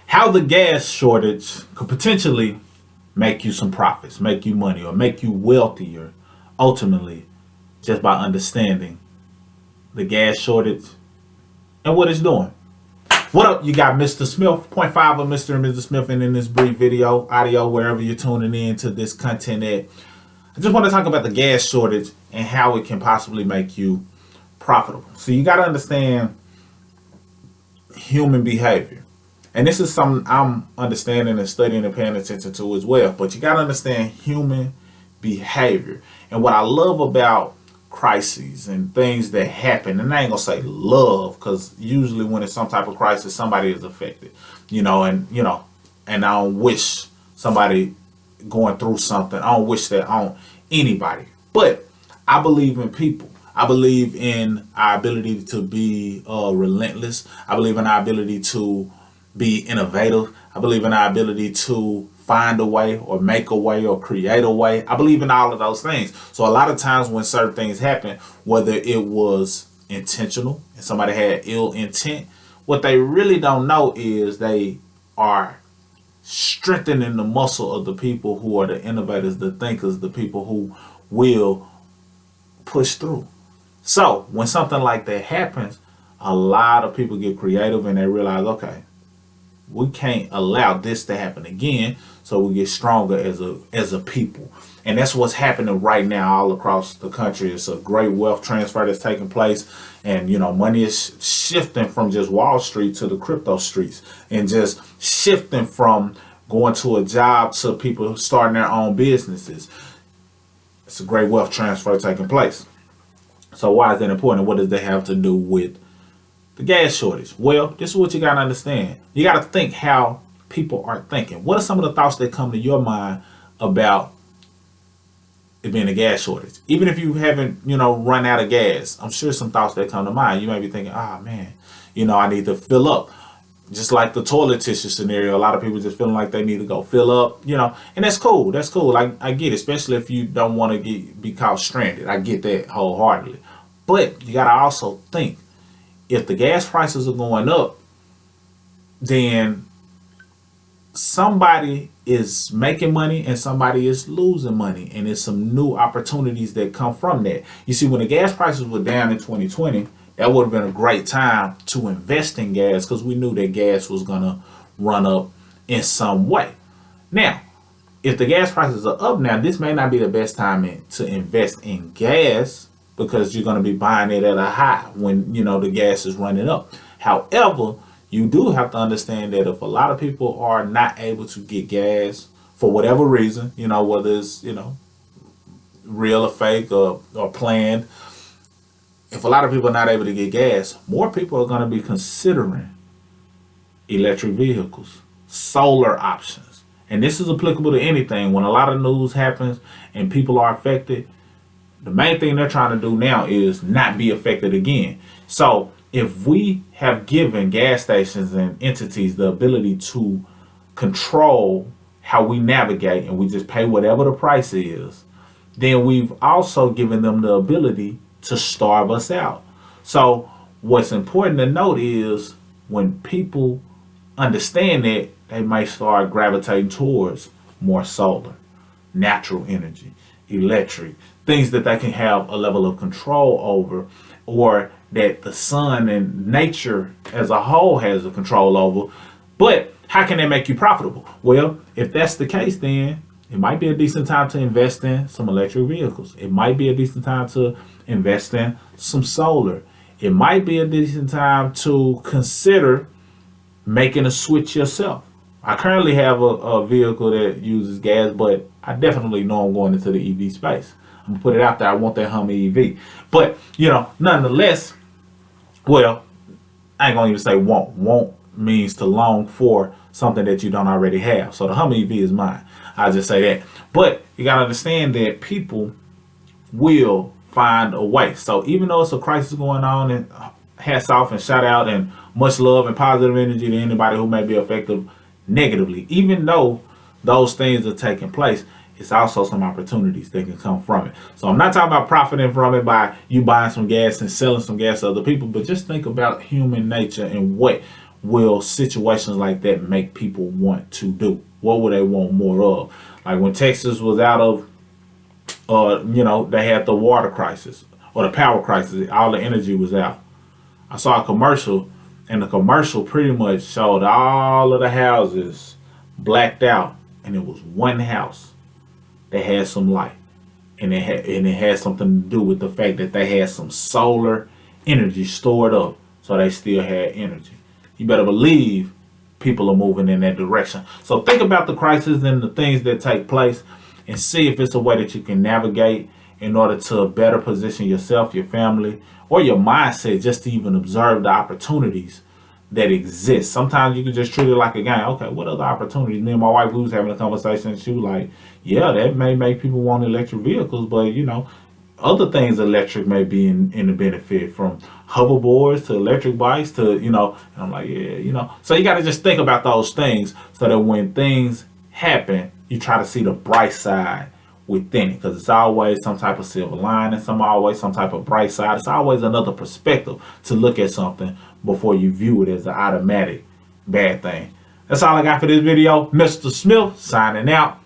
how the gas shortage could potentially make you some profits, make you money, or make you wealthier ultimately just by understanding the gas shortage and what it's doing. What up? You got Mr. Smith, point five of Mr. and Mrs. Smith, and in this brief video, audio, wherever you're tuning in to this content at, I just want to talk about the gas shortage and how it can possibly make you profitable. So you got to understand human behavior. And this is something I'm understanding and studying and paying attention to as well. But you got to understand human behavior. And what I love about crises and things that happen, and I ain't gonna say love, because usually when it's some type of crisis, somebody is affected, and I don't wish somebody going through something. I don't wish that on anybody. But I believe in people. I believe in our ability to be relentless. I believe in our ability to be innovative. I believe in our ability to find a way or make a way or create a way. I believe in all of those things. So a lot of times when certain things happen, whether it was intentional and somebody had ill intent, what they really don't know is they are strengthening the muscle of the people who are the innovators, the thinkers, the people who will push through. So when something like that happens, a lot of people get creative and they realize, okay, we can't allow this to happen again, so we get stronger as a people. And that's what's happening right now all across the country. It's a great wealth transfer that's taking place, and money is shifting from just Wall Street to the crypto streets, and just shifting from going to a job to people starting their own businesses. It's a great wealth transfer taking place. So why is that important? What does that have to do with the gas shortage? Well, this is what you got to understand. You got to think how people are thinking. What are some of the thoughts that come to your mind about it being a gas shortage? Even if you haven't, run out of gas, I'm sure some thoughts that come to mind. You may be thinking, oh man, I need to fill up. Just like the toilet tissue scenario, a lot of people just feeling like they need to go fill up, and that's cool. That's cool. I get it, especially if you don't want to be caught stranded. I get that wholeheartedly. But you got to also think, if the gas prices are going up, then somebody is making money and somebody is losing money. And there's some new opportunities that come from that. You see, when the gas prices were down in 2020, that would have been a great time to invest in gas, because we knew that gas was going to run up in some way. Now, if the gas prices are up now, this may not be the best time to invest in gas, because you're going to be buying it at a high when, the gas is running up. However, you do have to understand that if a lot of people are not able to get gas for whatever reason, whether it's, real or fake or planned, if a lot of people are not able to get gas, more people are going to be considering electric vehicles, solar options. And this is applicable to anything. When a lot of news happens and people are affected, the main thing they're trying to do now is not be affected again. So if we have given gas stations and entities the ability to control how we navigate, and we just pay whatever the price is, then we've also given them the ability to starve us out. So what's important to note is when people understand that, they might start gravitating towards more solar, natural energy, electric, things that they can have a level of control over, or that the sun and nature as a whole has a control over. But how can they make you profitable? Well, if that's the case, then it might be a decent time to invest in some electric vehicles. It might be a decent time to invest in some solar. It might be a decent time to consider making a switch yourself. I currently have a vehicle that uses gas, but I definitely know I'm going into the EV space. I'm gonna put it out there. I want that Hummer EV. But, nonetheless, well, I ain't gonna even say want. Want means to long for something that you don't already have. So the Hummer EV is mine. I'll just say that. But you gotta understand that people will find a way. So even though it's a crisis going on, and hats off and shout out and much love and positive energy to anybody who may be affected negatively, even though those things are taking place, it's also some opportunities that can come from it. So I'm not talking about profiting from it by you buying some gas and selling some gas to other people, but just think about human nature and what will situations like that make people want to do? What would they want more of? Like when Texas was out of, they had the water crisis or the power crisis. All the energy was out. I saw a commercial, and the commercial pretty much showed all of the houses blacked out, and it was one house that had some light, and it had something to do with the fact that they had some solar energy stored up, so they still had energy. You better believe people are moving in that direction. So think about the crisis and the things that take place, and see if it's a way that you can navigate in order to better position yourself, your family, or your mindset, just to even observe the opportunities that exist. Sometimes you can just treat it like a game. Okay, what other opportunities? Me and my wife, we was having a conversation, and she was like, yeah, that may make people want electric vehicles, but other things electric may be in the benefit, from hoverboards to electric bikes to, and I'm like, yeah. So you got to just think about those things, so that when things happen, you try to see the bright side within it, because it's always some type of silver lining, always some type of bright side. It's always another perspective to look at something before you view it as an automatic bad thing. That's all I got for this video. Mr. Smith signing out.